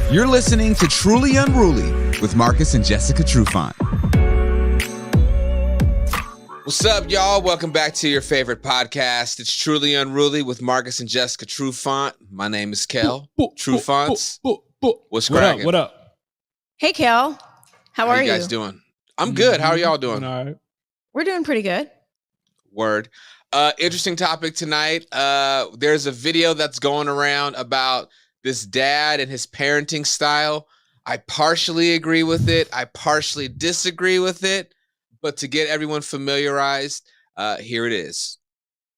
You're listening to Truly Unruly with Marcus and Jessica Trufant. What's up, y'all? Welcome back to your favorite podcast. It's Truly Unruly with Marcus and Jessica Trufant. My name is Kel Trufant. What's cracking? What up? Hey, Kel. How are you? How you guys doing? I'm good. How are y'all doing? All right. We're doing pretty good. Word. Interesting topic tonight. There's a video that's going around about this dad and his parenting style. I partially agree with it. I partially disagree with it. But to get everyone familiarized, here it is.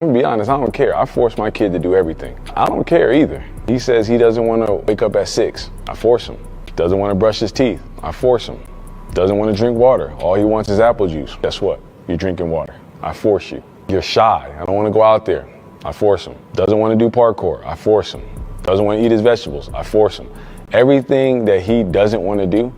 To be honest, I don't care. I force my kid to do everything. I don't care either. He says he doesn't want to wake up at 6. I force him. Doesn't want to brush his teeth. I force him. Doesn't want to drink water. All he wants is apple juice. Guess what? You're drinking water. I force you. You're shy. I don't want to go out there. I force him. Doesn't want to do parkour. I force him. Doesn't want to eat his vegetables. I force him. Everything that he doesn't want to do,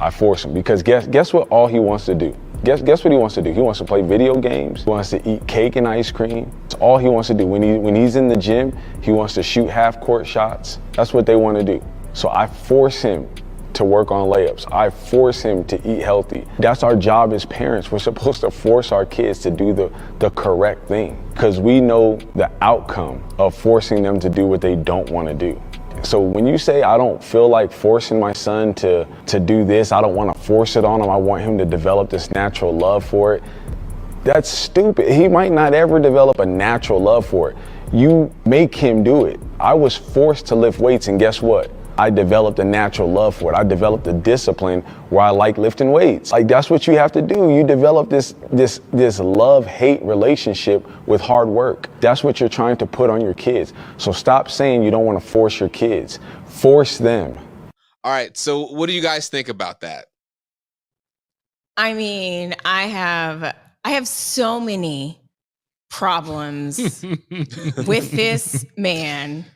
I force him. Because guess what all he wants to do? Guess what he wants to do? He wants to play video games. He wants to eat cake and ice cream. It's all he wants to do. When he's in the gym, he wants to shoot half-court shots. That's what they want to do. So I force him to work on layups. I force him to eat healthy. That's our job as parents. We're supposed to force our kids to do the correct thing because we know the outcome of forcing them to do what they don't want to do. So when you say I don't feel like forcing my son to do this, I don't want to force it on him, I want him to develop this natural love for it, that's stupid. He might not ever develop a natural love for it. You make him do it. I was forced to lift weights, and guess what? I developed a natural love for it. I developed a discipline where I like lifting weights. Like, that's what you have to do. You develop this love-hate relationship with hard work. That's what you're trying to put on your kids. So stop saying you don't want to force your kids. Force them. All right. So what do you guys think about that? I mean, I have so many problems with this man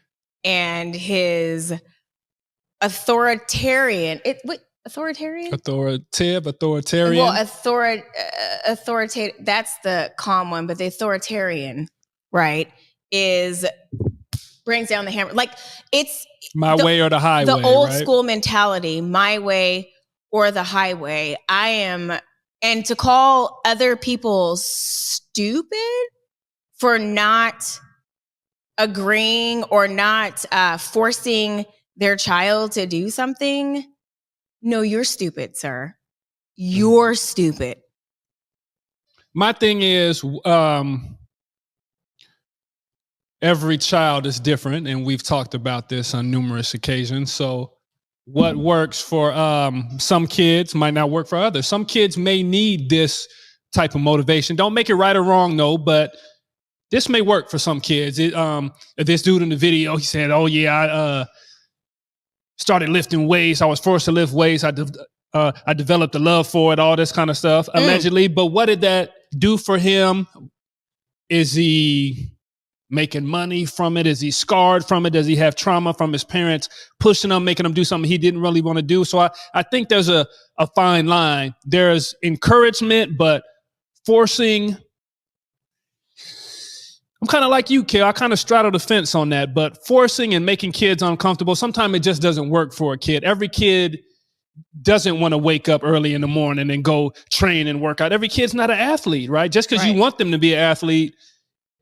and his authoritarian. Authoritarian? Authoritarian. Well, authoritative. That's the calm one, but the authoritarian, right, brings down the hammer. Like, it's my way or the highway. The old right? school mentality, my way or the highway. And to call other people stupid for not agreeing or not forcing their child to do something. No, you're stupid, sir. You're stupid. My thing is, every child is different, and we've talked about this on numerous occasions. So what works for some kids might not work for others. Some kids may need this type of motivation. Don't make it right or wrong, no, but this may work for some kids. This dude in the video, he said, oh yeah, I started lifting weights. I was forced to lift weights. I developed a love for it, all this kind of stuff, allegedly. But what did that do for him? Is he making money from it? Is he scarred from it? Does he have trauma from his parents pushing him, making him do something he didn't really want to do? So I think there's a fine line. There's encouragement, but forcing. I'm kind of like you, Kel. I kind of straddle the fence on that, but forcing and making kids uncomfortable, sometimes it just doesn't work for a kid. Every kid doesn't want to wake up early in the morning and go train and work out. Every kid's not an athlete, right? Just because you want them to be an athlete,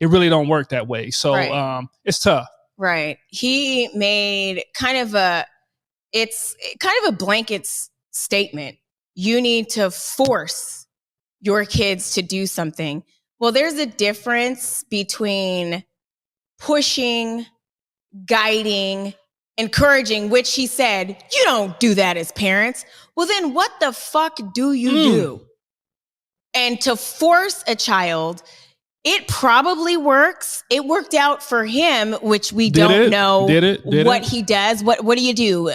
it really don't work that way. So it's tough. Right. He made it's kind of a blanket statement. You need to force your kids to do something. Well, there's a difference between pushing, guiding, encouraging, which he said, you don't do that as parents. Well, then what the fuck do you do? And to force a child, it probably works. It worked out for him, which we don't know what he does. What do you do?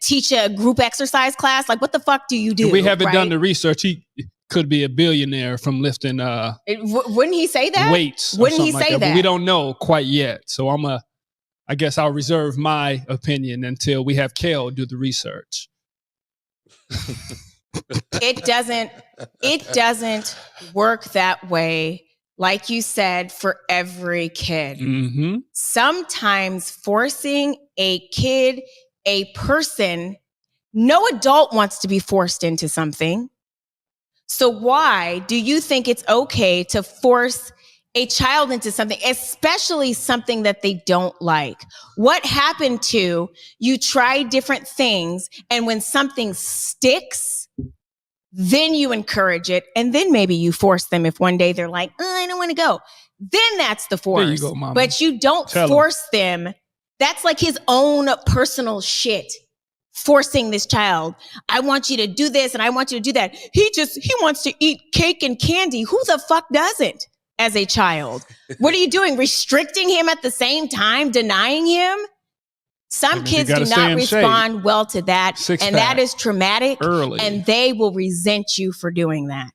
Teach a group exercise class? Like, what the fuck do you do? We haven't done the research. He could be a billionaire from lifting wouldn't he say that? Weights. Wouldn't he say that? But we don't know quite yet. So I guess I'll reserve my opinion until we have Kel do the research. It doesn't work that way, like you said, for every kid. Mm-hmm. Sometimes forcing a kid a person, no adult wants to be forced into something. So why do you think it's okay to force a child into something, especially something that they don't like? What happened to you try different things, and when something sticks, then you encourage it, and then maybe you force them if one day they're like, I don't want to go. Then that's the force. There you go, mama. But you don't Tell force them. That's like his own personal shit. Forcing this child, I want you to do this and I want you to do that. He wants to eat cake and candy. Who the fuck doesn't as a child? What are you doing? Restricting him at the same time, denying him? Some kids do not respond well to that. And that is traumatic. Early. And they will resent you for doing that.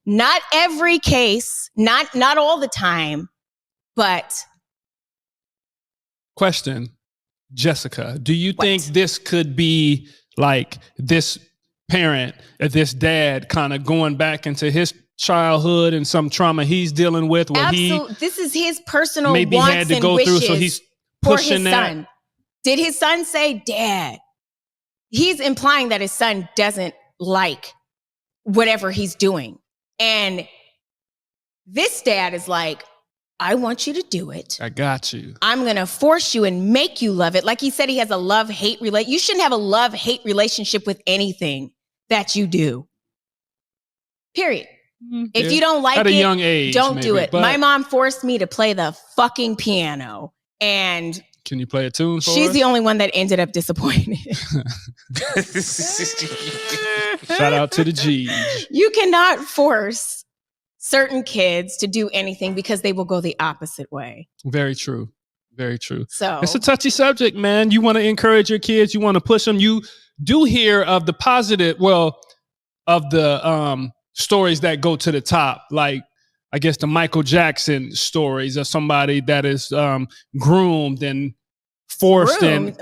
Not every case, not all the time, but. Question. Jessica, do you think this could be like this parent, this dad kind of going back into his childhood and some trauma he's dealing with where this is his personal maybe wants had to and go wishes through, so he's for pushing his that? son. Did his son say, Dad? He's implying that his son doesn't like whatever he's doing. And this dad is like, I want you to do it. I got you. I'm going to force you and make you love it. Like he said, he has a love-hate relationship. You shouldn't have a love-hate relationship with anything that you do. Period. If you don't like at a it, young age, don't do maybe, it. but My mom forced me to play the fucking piano. And can you play a tune for she's us? the only one that ended up disappointed. Shout out to the G's. You cannot force certain kids to do anything because they will go the opposite way. Very true. Very true. So it's a touchy subject, man. You want to encourage your kids. You want to push them. You do hear of the positive, of the stories that go to the top, like I guess the Michael Jackson stories of somebody that is groomed and forced and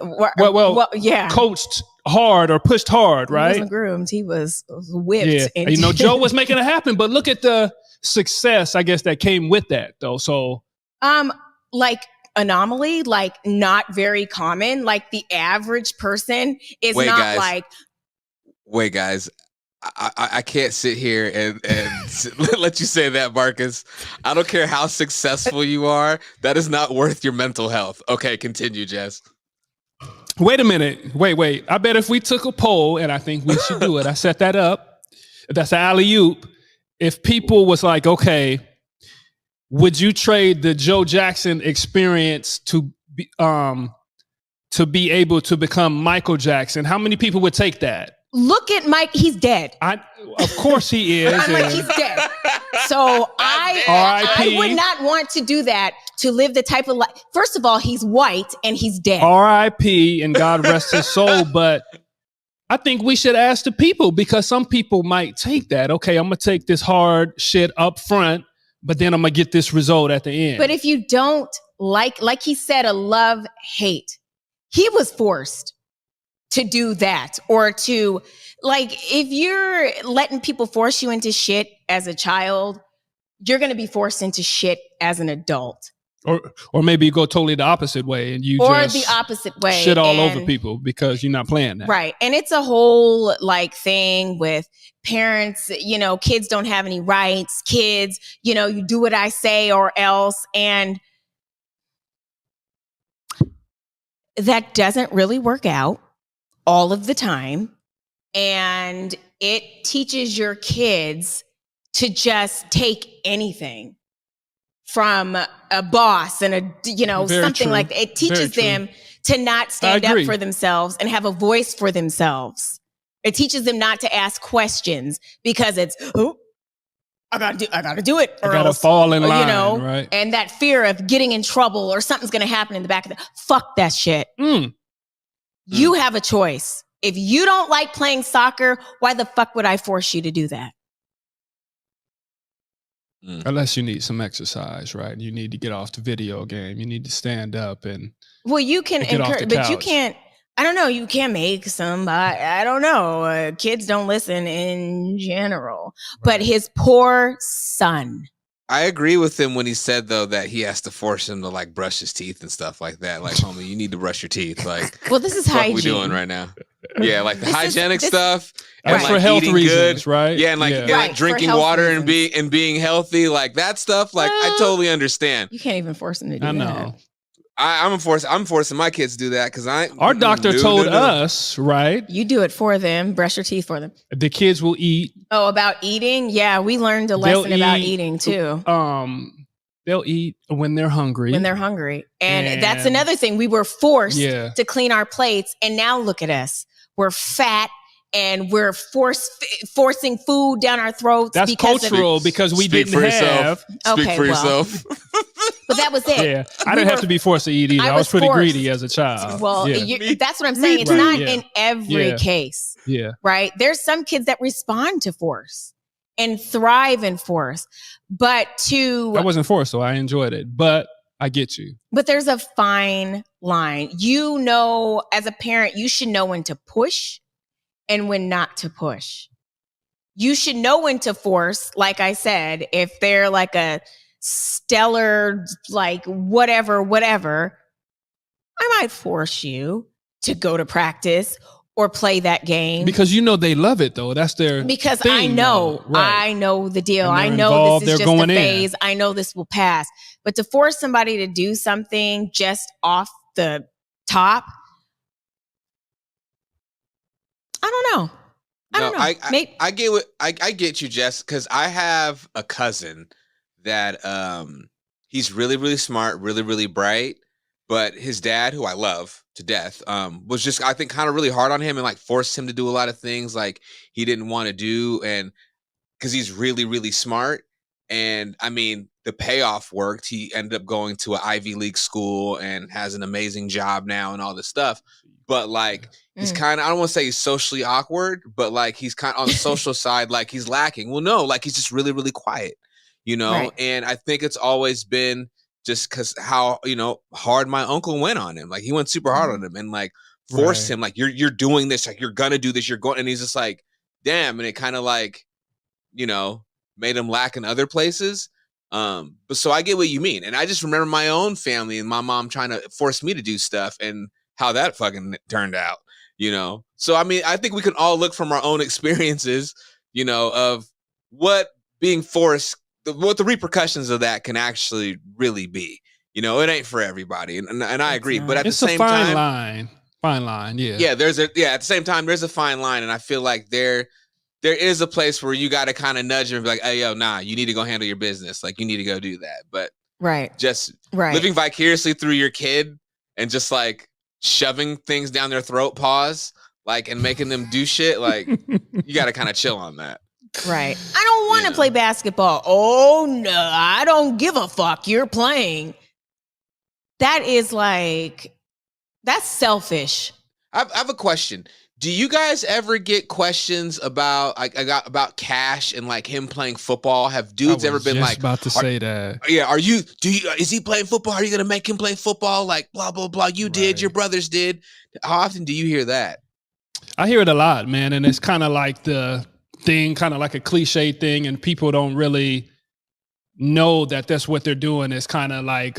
coached hard or pushed hard, right? He wasn't groomed. He was whipped. Yeah. Joe was making it happen, but look at the success, I guess, that came with that, though. So, like anomaly, like not very common. Like the average person is Wait, guys. I can't sit here and let you say that, Marcus. I don't care how successful you are. That is not worth your mental health. Okay, continue, Jess. Wait a minute. Wait. I bet if we took a poll, and I think we should do it. I set that up. That's an alley-oop. If people was like, okay, would you trade the Joe Jackson experience to be able to become Michael Jackson? How many people would take that? Look at Mike. He's dead. Of course he is. I'm like, he's dead. So I would not want to do that, to live the type of life. First of all, he's white and he's dead. R.I.P. and God rest his soul. But I think we should ask the people, because some people might take that. Okay, I'm going to take this hard shit up front, but then I'm going to get this result at the end. But if you don't like he said, a love-hate, he was forced to do that, or to, like, if you're letting people force you into shit as a child, you're going to be forced into shit as an adult. Or maybe you go totally the opposite way and you just the opposite way, shit all over people because you're not playing that. Right. And it's a whole thing with parents, kids don't have any rights. Kids, you do what I say or else. And that doesn't really work out all of the time. And it teaches your kids to just take anything from a boss and something like that. It teaches them to not stand up for themselves and have a voice for themselves. It teaches them not to ask questions because it's, I gotta do it, or I gotta fall in line, right? And that fear of getting in trouble or something's gonna happen in the back of the, fuck that shit. You have a choice. If you don't like playing soccer, why the fuck would I force you to do that? Unless you need some exercise, right? You need to get off the video game. You need to stand up and you can encourage, but you can't. I don't know. You can't make some. I don't know. Kids don't listen in general. Right. But his poor son. I agree with him when he said though that he has to force him to like brush his teeth and stuff like that. Like, homie, you need to brush your teeth. Like, Well, this is what hygiene. we doing right now? Yeah, like the hygienic this- stuff. That's and, for like, health eating reasons, good. right? Yeah, and like, Yeah. and, Right, like for drinking health water reasons. and being healthy, like that stuff. Like, I totally understand. You can't even force them to do I that. know. I'm forcing my kids to do that because Our doctor told us, right? You do it for them. Brush your teeth for them. The kids will eat. Oh, about eating? Yeah, we learned a lesson about eating too. They'll eat when they're hungry. When they're hungry. And that's And- another thing. We were forced Yeah. to clean our plates. And now look at us. We're fat and we're forcing food down our throats. That's because cultural because we Speak didn't for have. yourself. Speak Okay, for well. yourself. But that was it. Yeah, I We didn't have were- to be forced to eat either. I I was was pretty forced. greedy as a child. Well, yeah. that's what I'm saying. It's Right, not yeah. in every Yeah. case, Yeah. right? There's some kids that respond to force and thrive in force. But I wasn't forced, so I enjoyed it. But I get you. But there's a fine line. You know, as a parent, you should know when to push and when not to push. You should know when to force, like I said, if they're like a stellar, like whatever, I might force you to go to practice or play that game. Because you know they love it though. That's their Because thing, I know, though. Right. I know the deal. And they're I know involved, this is they're just a going in. phase. I know this will pass. But to force somebody to do something just off the top, I don't know. I don't know. I get what I get you, Jess, because I have a cousin that he's really, really smart, really, really bright. But his dad, who I love to death, was just, I think, kind of really hard on him and like forced him to do a lot of things like he didn't want to do. And because he's really, really smart. And I mean, the payoff worked. He ended up going to an Ivy League school and has an amazing job now and all this stuff. But like, he's kind of, I don't want to say he's socially awkward, but like he's kind of on the social side, like he's lacking. Well, no, like he's just really, really quiet, you know? Right. And I think it's always been just because how, you know, hard my uncle went on him. Like he went super hard on him and like forced him, like, you're doing this, like you're gonna do this, you're going, and he's just like, damn. And it kind of like, you know, made him lack in other places. But so I get what you mean. And I just remember my own family and my mom trying to force me to do stuff and how that fucking turned out, you know? So, I mean, I think we can all look from our own experiences, you know, of what being forced, what the repercussions of that can actually really be. You know, it ain't for everybody. And I agree. But at It's the a same fine time, line. Fine line. Yeah. yeah, at the same time, there's a fine line. And I feel like there is a place where you got to kind of nudge him and be like, hey, yo, nah, you need to go handle your business. Like, you need to go do that. But just living vicariously through your kid and just like shoving things down their throat, pause, like, and making them do shit, like, you got to kind of chill on that. Right. I don't want to play basketball. Oh, no, I don't give a fuck. You're playing. That is like, that's selfish. I have a question. Do you guys ever get questions about about Cash and like him playing football? Have dudes ever been like about to say that? Yeah, is he playing football? Are you gonna make him play football? Like blah blah blah. You did, your brothers did. How often do you hear that? I hear it a lot, man, and it's kind of like the thing, kind of like a cliche thing, and people don't really know that that's what they're doing. It's kind of like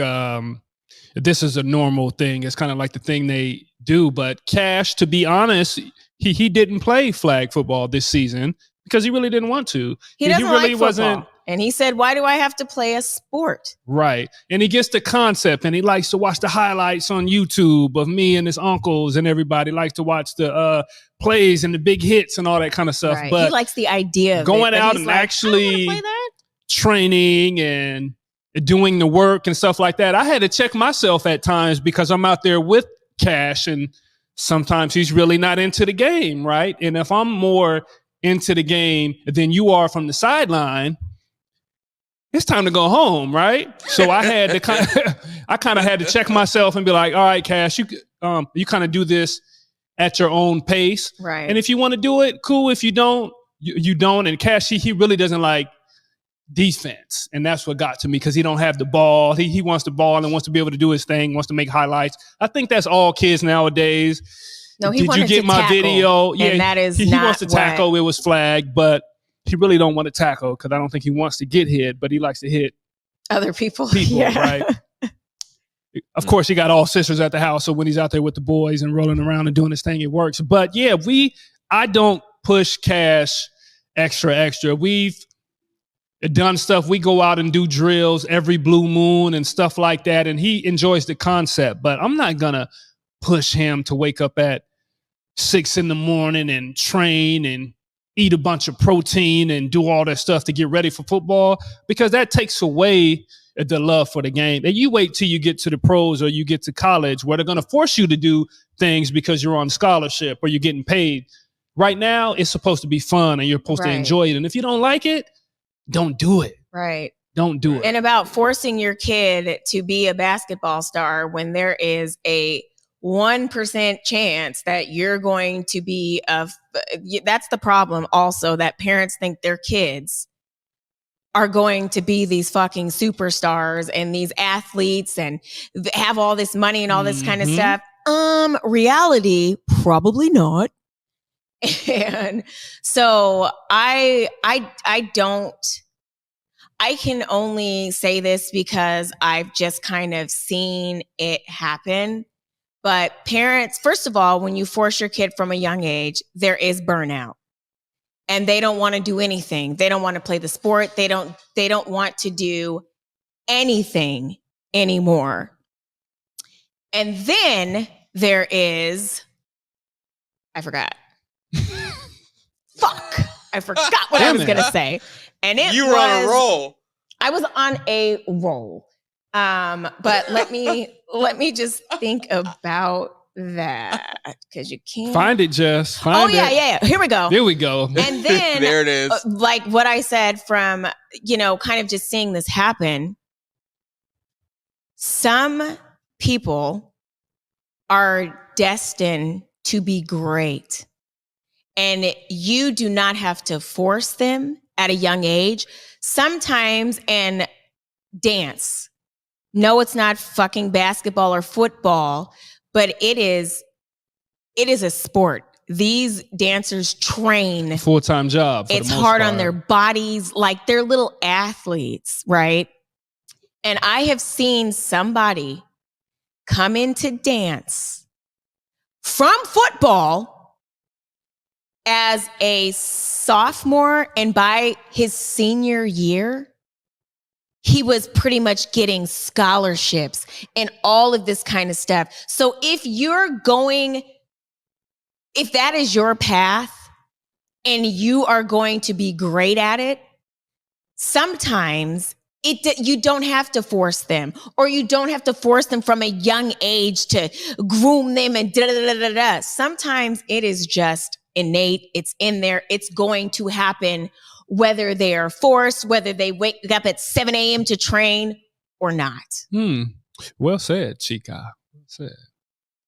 this is a normal thing. It's kind of like the thing they do. But Cash, to be honest, he didn't play flag football this season because he really didn't want to. He doesn't really like wasn't. football. And he said, why do I have to play a sport? Right. And he gets the concept and he likes to watch the highlights on YouTube of me and his uncles and everybody likes to watch the plays and the big hits and all that kind of stuff. Right. But he likes the idea of going it, out and like, actually play that? training and doing the work and stuff like that. I had to check myself at times because I'm out there with Cash and sometimes he's really not into the game. Right. And if I'm more into the game than you are from the sideline, it's time to go home, right? So I had to kind of had to check myself and be like, all right, Cash, you kind of do this at your own pace. Right. And if you want to do it, cool. If you don't, you don't. And Cash, he really doesn't like defense. And that's what got to me because he don't have the ball. He wants the ball and wants to be able to do his thing, wants to make highlights. I think that's all kids nowadays. No, he Did wanted you get to my tackle, video? Yeah, and that is he not wants to tackle. It was flagged, but he really don't want to tackle because I don't think he wants to get hit, but he likes to hit Other people. people, right? Of course, he got all sisters at the house, so when he's out there with the boys and rolling around and doing his thing, it works. But yeah, I don't push Cash extra. We've done stuff. We go out and do drills every blue moon and stuff like that, and he enjoys the concept. But I'm not gonna push him to wake up at 6 a.m. and train and eat a bunch of protein and do all that stuff to get ready for football, because that takes away the love for the game. And you wait till you get to the pros or you get to college where they're going to force you to do things because you're on scholarship or you're getting paid. Right now, it's supposed to be fun and you're supposed to enjoy it. And if you don't like it, don't do it. Right. Don't do it. And about forcing your kid to be a basketball star when there is a 1% chance that you're going to be that's the problem also, that parents think their kids are going to be these fucking superstars and these athletes and have all this money and all this kind of stuff. Reality, probably not. And so I can only say this because I've just kind of seen it happen. But parents, first of all, when you force your kid from a young age, there is burnout. And they don't want to do anything. They don't want to play the sport. They don't want to do anything anymore. And then there is, I forgot. Fuck. I forgot what I was going to say. And you were on a roll. I was on a roll. But let me just think about that, because you can't find it, Jess. Find it. Yeah. Here we go. There we go. And then there it is. Like what I said from, kind of just seeing this happen. Some people are destined to be great, and you do not have to force them at a young age. Sometimes, and dance. No, it's not fucking basketball or football, but it is a sport. These dancers train. Full-time job. It's hard on their bodies. Like, they're little athletes, right? And I have seen somebody come into dance from football as a sophomore, and by his senior year, he was pretty much getting scholarships and all of this kind of stuff. So if that is your path and you are going to be great at it, sometimes you don't have to force them, or you don't have to force them from a young age to groom them and da-da-da-da-da. Sometimes it is just innate. It's in there. It's going to happen, whether they are forced, whether they wake up at 7 a.m. to train or not. Well said, Chica.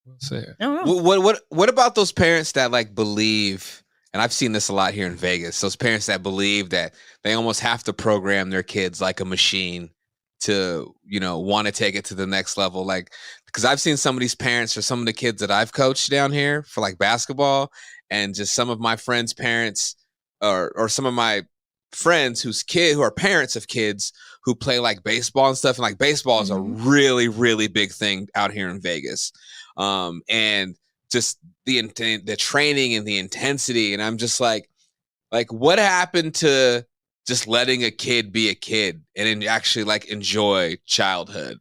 Well said. What about those parents that like believe, and I've seen this a lot here in Vegas, those parents that believe that they almost have to program their kids like a machine to, want to take it to the next level. Like, because I've seen some of these parents, or some of the kids that I've coached down here for like basketball, and just some of my friends' parents, or some of my friends who are parents of kids who play like baseball and stuff. And like baseball is a really, really big thing out here in Vegas. And just the training and the intensity. And I'm just like, what happened to just letting a kid be a kid and actually like enjoy childhood,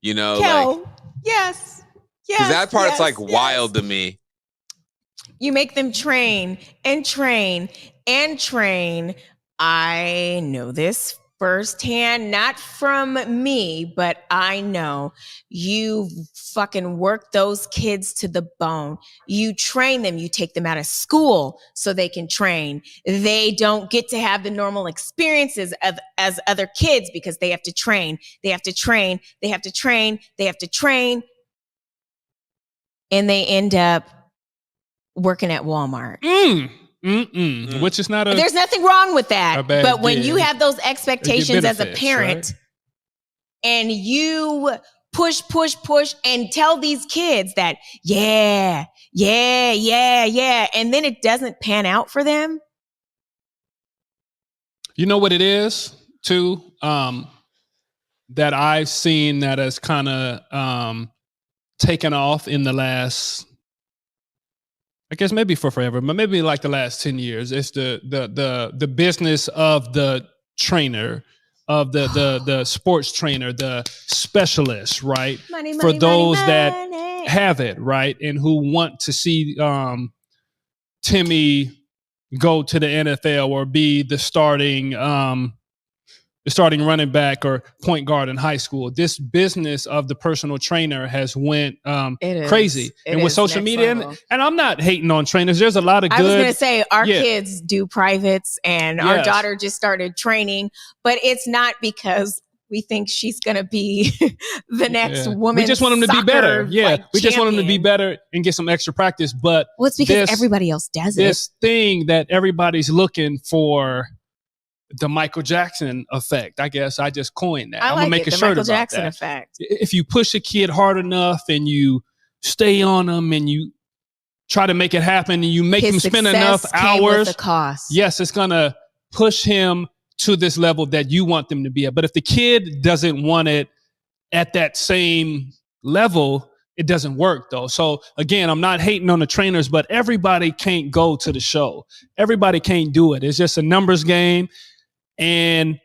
Kel, yes. Because that part's wild to me. You make them train and train and train. I know this firsthand, not from me, but I know you fucking work those kids to the bone. You train them. You take them out of school so they can train. They don't get to have the normal experiences as other kids because they have to train. They have to train. They have to train. They have to train. And they end up working at Walmart. Which is not there's nothing wrong with that. But when you have those expectations as a parent, right? And you push and tell these kids that, yeah, and then it doesn't pan out for them, You know what it is too, that I've seen that has kind of taken off in the last, I guess maybe for forever, but maybe like the last 10 years. It's the business of the trainer, of the sports trainer, the specialist, right? Money, For money, those money, that money. have it, right? And who want to see Timmy go to the NFL or be the starting running back or point guard in high school. This business of the personal trainer has went crazy. And with social media, and I'm not hating on trainers. There's a lot of good. I was going to say our kids do privates, and our daughter just started training, but it's not because we think she's going to be the next woman. We just want them to be better. Yeah. Like, we just want them to be better and get some extra practice. But well, it's because everybody else does it. This thing that everybody's looking for, the Michael Jackson effect. I guess I just coined that. I'm gonna make a shirt Michael about Jackson that. effect. If you push a kid hard enough and you stay on them and you try to make it happen and you make him spend enough hours, with the cost. Yes, it's gonna push him to this level that you want them to be at. But if the kid doesn't want it at that same level, it doesn't work though. So again, I'm not hating on the trainers, but everybody can't go to the show. Everybody can't do it. It's just a numbers game. And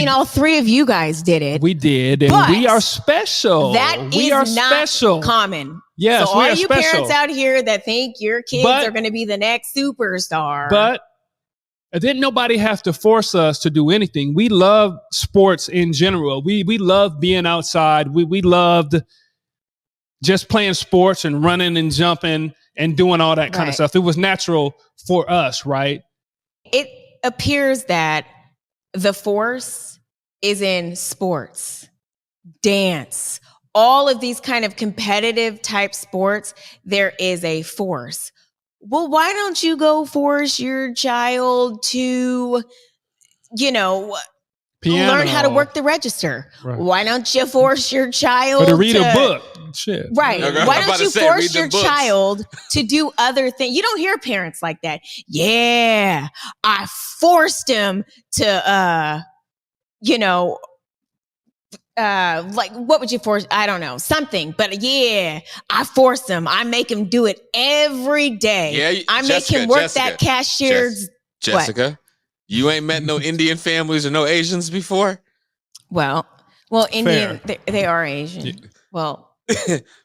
all three of you guys did it. We did, and we are special. We are not special. Common. Yes, so we are all you special. Parents out here that think your kids are going to be the next superstar. But didn't nobody have to force us to do anything. We love sports in general. We love being outside. We loved just playing sports and running and jumping and doing all that kind of stuff. It was natural for us, right? It appears that the force is in sports, dance, all of these kind of competitive type sports. There is a force. Well, why don't you go force your child to, Piano. Learn how to work the register? Right. Why don't you force your child to read a book? Shit. Right. Okay, why don't you force your child to do other things? You don't hear parents like that. Yeah, I forced him to, like, what would you force? I don't know, something. But yeah, I force him. I make him do it every day. Yeah, I make him work that cashier's. Jessica, you ain't met no Indian families or no Asians before? Well, Indian, they are Asian. Yeah. Well,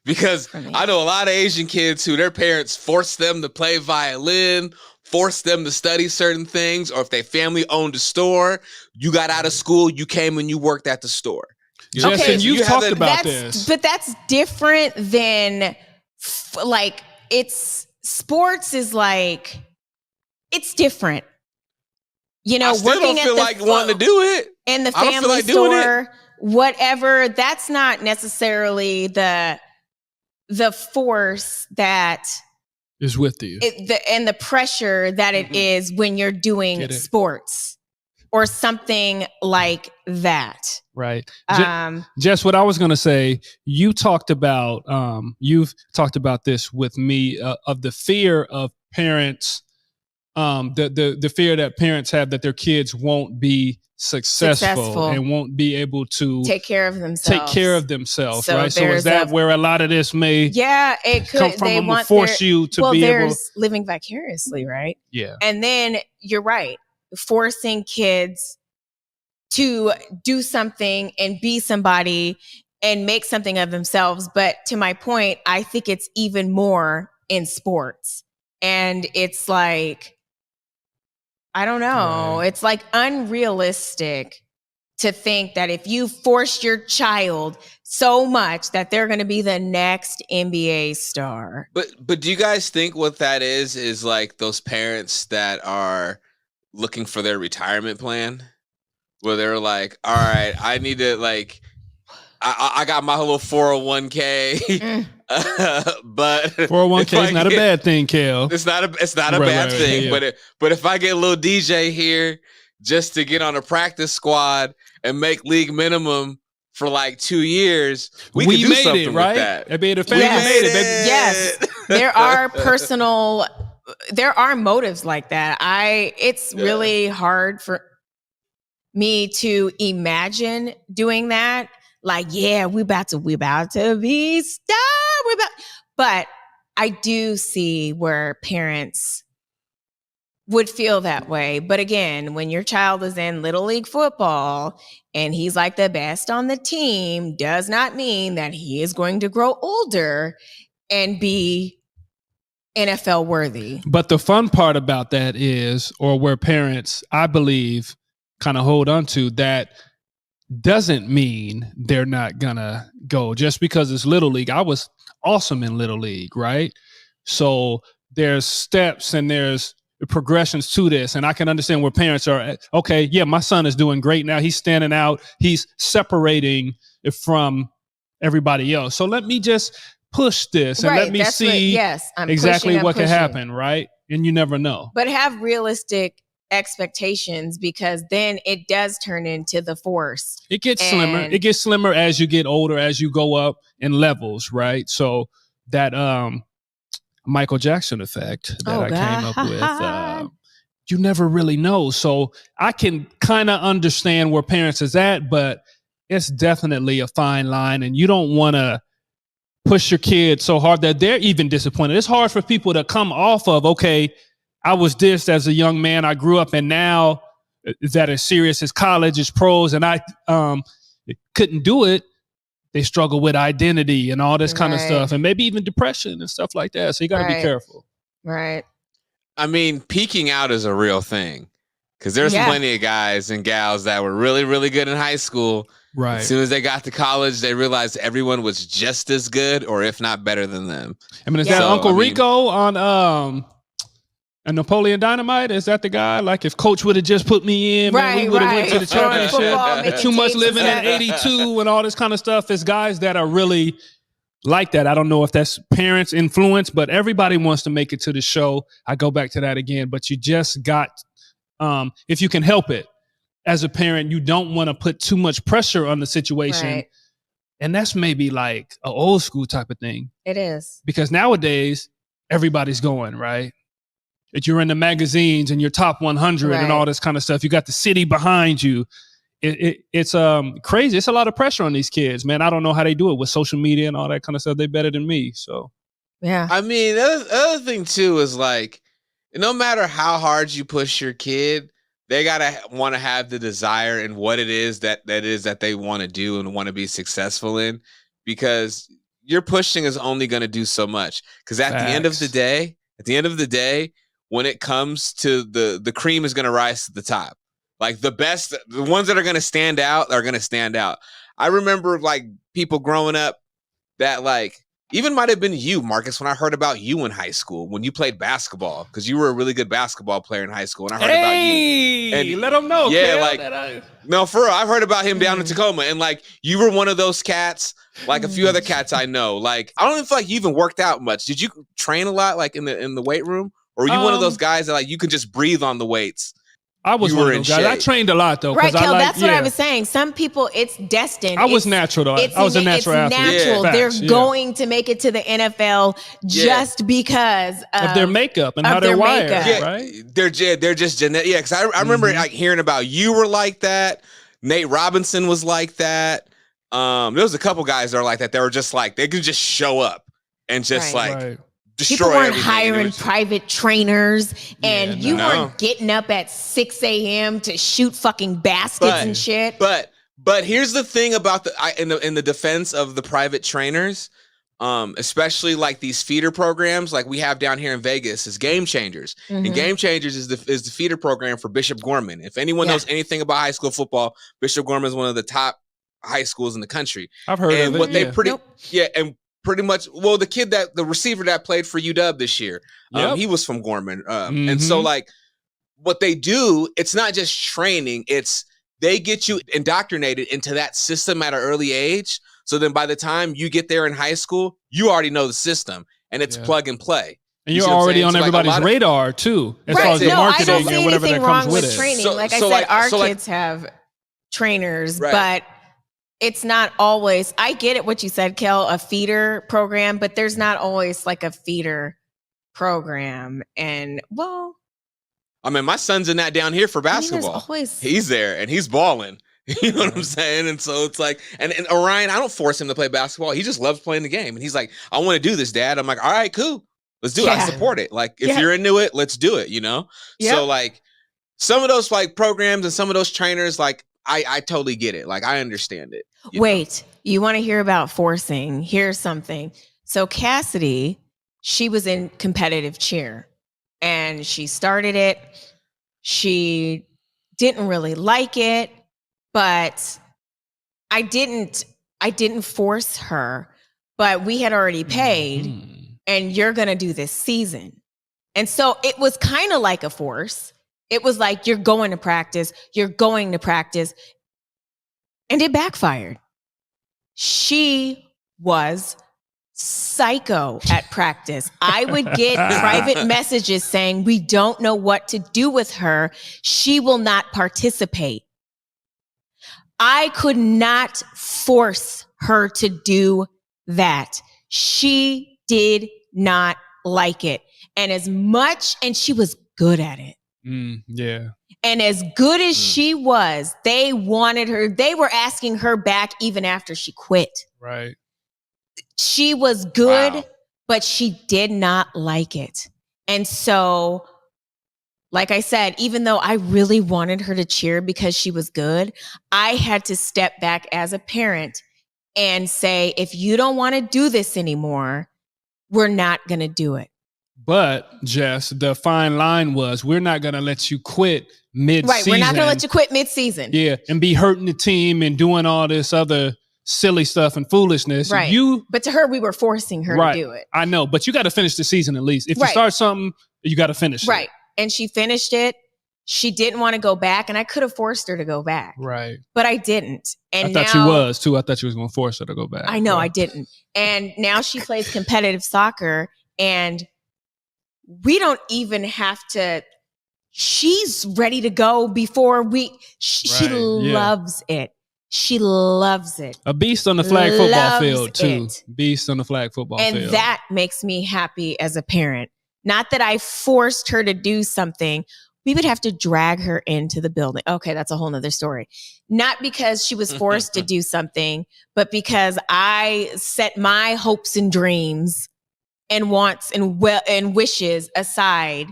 because I know a lot of Asian kids who their parents forced them to play violin, forced them to study certain things, or if their family owned a store, you got out of school, you came and you worked at the store. Justin, you've talked about this. But that's different than sports is like, it's different. I still don't feel like wanting to do it. In the family store, whatever, that's not necessarily the force that is with you. And the pressure that it is when you're doing sports or something like that. Right. Jess, what I was going to say, you've talked about this with me of the fear of parents, the fear that parents have that their kids won't be successful and won't be able to take care of themselves. So right. So is that where a lot of this may it could come from? They want force you to be able living vicariously, right? Yeah. And then you're right, forcing kids to do something and be somebody and make something of themselves. But to my point, I think it's even more in sports. And it's like, I don't know. Right. It's like unrealistic to think that if you force your child so much that they're going to be the next NBA star. But do you guys think what that is like those parents that are looking for their retirement plan? Where they're like, all right, I need to I got my little 401k, but 401k is not a bad thing, Kel. It's not a bad thing, yeah. But if I get a little DJ here just to get on a practice squad and make league minimum for like 2 years, we can do made something it, right? with that. I mean, the family made it. Yes, there are motives like that. It's really hard for. me to imagine doing that. Like, yeah, we about to be star. But I do see where parents would feel that way. But again, when your child is in Little League football and he's like the best on the team, does not mean that he is going to grow older and be NFL worthy. But the fun part about that is, or where parents, I believe, kind of hold on to, that doesn't mean they're not gonna go just because it's Little League. I was awesome in Little League, right? So there's steps and there's progressions to this, and I can understand where parents are. Okay, yeah, my son is doing great now. He's standing out. He's separating from everybody else. So let me just push this and let me see exactly what can happen, right? And you never know. But have realistic expectations, because then it does turn into the force. It gets slimmer. It gets slimmer as you get older, as you go up in levels, right? So that Michael Jackson effect that I came up with, you never really know. So I can kind of understand where parents is at, but it's definitely a fine line, and you don't want to push your kids so hard that they're even disappointed. It's hard for people to come off of, okay, I was this as a young man, I grew up, and now that as serious as college, as pros, and I couldn't do it. They struggle with identity and all this kind of stuff, and maybe even depression and stuff like that. So you got to be careful. Right. I mean, peaking out is a real thing, because there's plenty of guys and gals that were really, really good in high school. Right. As soon as they got to college, they realized everyone was just as good, or if not better than them. I mean, is that Uncle Rico on Napoleon Dynamite? Is that the guy? Like, if Coach would have just put me in, man, we would have went to the championship. Too much living in 82 and all this kind of stuff. It's guys that are really like that. I don't know if that's parents' influence, but everybody wants to make it to the show. I go back to that again, but you just got, if you can help it, as a parent, you don't want to put too much pressure on the situation. Right. And that's maybe like an old school type of thing. It is. Because nowadays, everybody's going, right? If you're in the magazines and you're top 100 and all this kind of stuff, you got the city behind you. It's crazy. It's a lot of pressure on these kids, man. I don't know how they do it with social media and all that kind of stuff. They're better than me. So, yeah. I mean, the other thing too is like, no matter how hard you push your kid, they gotta want to have the desire and what it is that they want to do and want to be successful in, because your pushing is only going to do so much. Because at the end of the day, when it comes to the cream is going to rise to the top. Like the ones that are going to stand out are going to stand out. I remember like people growing up that like, even might have been you, Marcus, when I heard about you in high school, when you played basketball, because you were a really good basketball player in high school, and I heard about you. And let them know. Yeah, like, no, for real, I've heard about him down in Tacoma, and like, you were one of those cats, like a few other cats I know. Like, I don't even feel like you even worked out much. Did you train a lot, like in the weight room, or were you one of those guys that like you could just breathe on the weights? I was one of those guys. I trained a lot though. Right, Kel, that's what I was saying. Some people, it's destined. I was natural though. I was a natural athlete. It's natural. They're going to make it to the NFL just because of their makeup and how they're wired, right? They're just genetic. Yeah, because I remember like hearing about you were like that. Nate Robinson was like that. There was a couple guys that are like that. They were just like, they could just show up and just people weren't hiring private trainers, and you weren't getting up at 6 a.m. to shoot fucking baskets and shit. But here's the thing about in the defense of the private trainers, especially like these feeder programs like we have down here in Vegas, is Game Changers. Mm-hmm. And Game Changers is the feeder program for Bishop Gorman. If anyone knows anything about high school football, Bishop Gorman is one of the top high schools in the country. I've heard of it. What they pretty much, well, the receiver that played for UW this year, he was from Gorman. And so like what they do, it's not just training, it's they get you indoctrinated into that system at an early age. So then by the time you get there in high school, you already know the system and it's plug and play. And you're already on everybody's radar too, as far as the marketing and whatever that comes with it. Training. Like I said, our kids have trainers, but it's not always, I get it what you said, Kel, a feeder program, but there's not always like a feeder program. And I mean, my son's in that down here for basketball. He's there and he's balling. You know what I'm saying? And so it's like, and Orion, I don't force him to play basketball. He just loves playing the game. And he's like, I want to do this, Dad. I'm like, all right, cool. Let's do it. I support it. Like, if you're into it, let's do it, you know? Yep. So like some of those like programs and some of those trainers, like I totally get it. Like I understand it. Wait, you want to hear about forcing? Here's something. So Cassidy, she was in competitive cheer and she started it. She didn't really like it, but I didn't force her, but we had already paid and you're going to do this season. And so it was kind of like a force. It was like, you're going to practice. And it backfired. She was psycho at practice. I would get private messages saying, we don't know what to do with her. She will not participate. I could not force her to do that. She did not like it. And she was good at it. Yeah. And as good as she was, they wanted her. They were asking her back even after she quit. Right. She was good, but she did not like it. And so, like I said, even though I really wanted her to cheer because she was good, I had to step back as a parent and say, if you don't want to do this anymore, we're not going to do it. But Jess, the fine line was, we're not going to let you quit mid-season. Right, we're not going to let you quit mid-season. Yeah, and be hurting the team and doing all this other silly stuff and foolishness. Right. But to her, we were forcing her to do it. I know, but you got to finish the season at least. If you start something, you got to finish it. Right, and she finished it. She didn't want to go back, and I could have forced her to go back. Right. But I didn't. And I thought you was, too. I thought you was going to force her to go back. I know, I didn't. And now she plays competitive soccer, and we don't even have to, she's ready to go before she loves it. She loves it. A beast on the flag football field too. Beast on the flag football field. And that makes me happy as a parent. Not that I forced her to do something. We would have to drag her into the building. Okay, that's a whole nother story. Not because she was forced to do something, but because I set my hopes and dreams and wants and wishes aside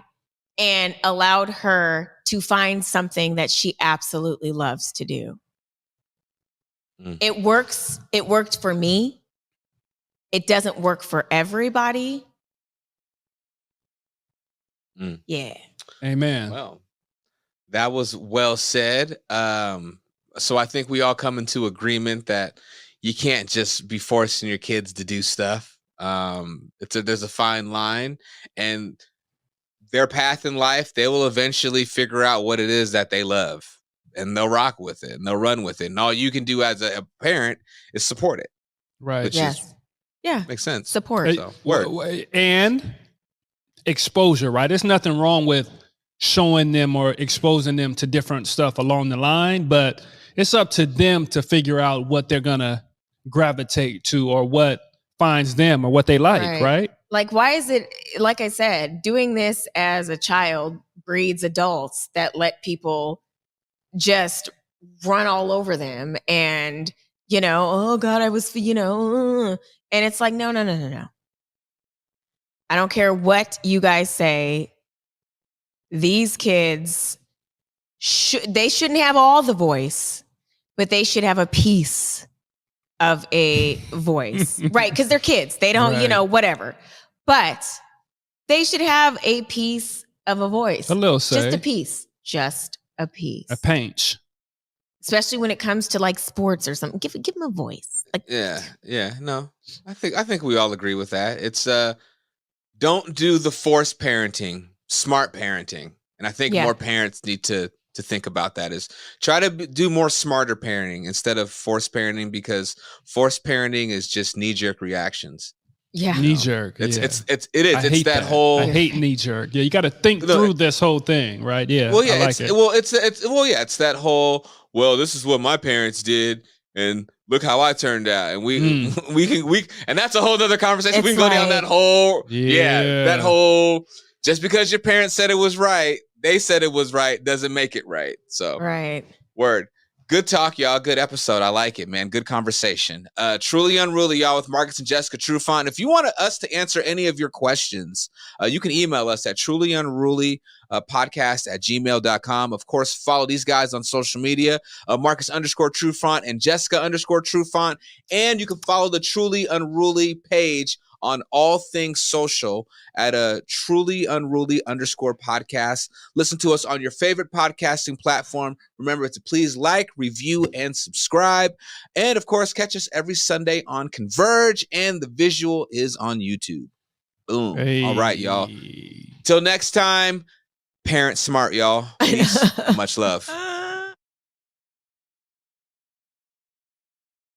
and allowed her to find something that she absolutely loves to do. It works. It worked for me. It doesn't work for everybody. Yeah. Amen. Well, that was well said. So I think we all come into agreement that you can't just be forcing your kids to do stuff. There's a fine line, and their path in life, they will eventually figure out what it is that they love, and they'll rock with it and they'll run with it. And all you can do as a parent is support it. Right. Makes sense. Support. So, and exposure, right? There's nothing wrong with showing them or exposing them to different stuff along the line, but it's up to them to figure out what they're going to gravitate to or what finds them or what they like, right? Like, why is it, like I said, doing this as a child breeds adults that let people just run all over them and, oh God, I was, and it's like, no. I don't care what you guys say. These kids, they shouldn't have all the voice, but they should have a piece of a voice, right? Because they're kids. They don't, whatever. But they should have a piece of a voice. A little say. Just a piece. Just a piece. A pinch. Especially when it comes to like sports or something. Give them a voice. Like, yeah. No, I think we all agree with that. It's don't do the forced parenting, smart parenting. And I think more parents need to think about that, is try to do more smarter parenting instead of forced parenting, because forced parenting is just knee-jerk reactions. Yeah. Knee-jerk. It is. It's that whole. I hate knee-jerk. Yeah, you got to think through this whole thing, right? Yeah. Well, yeah. It's that whole. Well, this is what my parents did, and look how I turned out. And we and that's a whole other conversation. It's we can go down that whole. Yeah. That whole. Just because your parents said it was right they said it was right doesn't make it right. So Right. word. Good talk, y'all. Good episode. I like it, man. Good conversation. Truly Unruly, y'all, with Marcus and Jessica Trufant. If you want us to answer any of your questions, you can email us at trulyunruly podcast@gmail.com. Of course, follow these guys on social media, Marcus_Trufant and Jessica_Trufant. And you can follow the Truly Unruly page on all things social at a Truly Unruly _podcast. Listen to us on your favorite podcasting platform. Remember to please like, review, and subscribe. And of course, catch us every Sunday on Converge, and the visual is on YouTube. Boom. Hey. All right, y'all. Till next time, parent smart, y'all. Peace. Much love.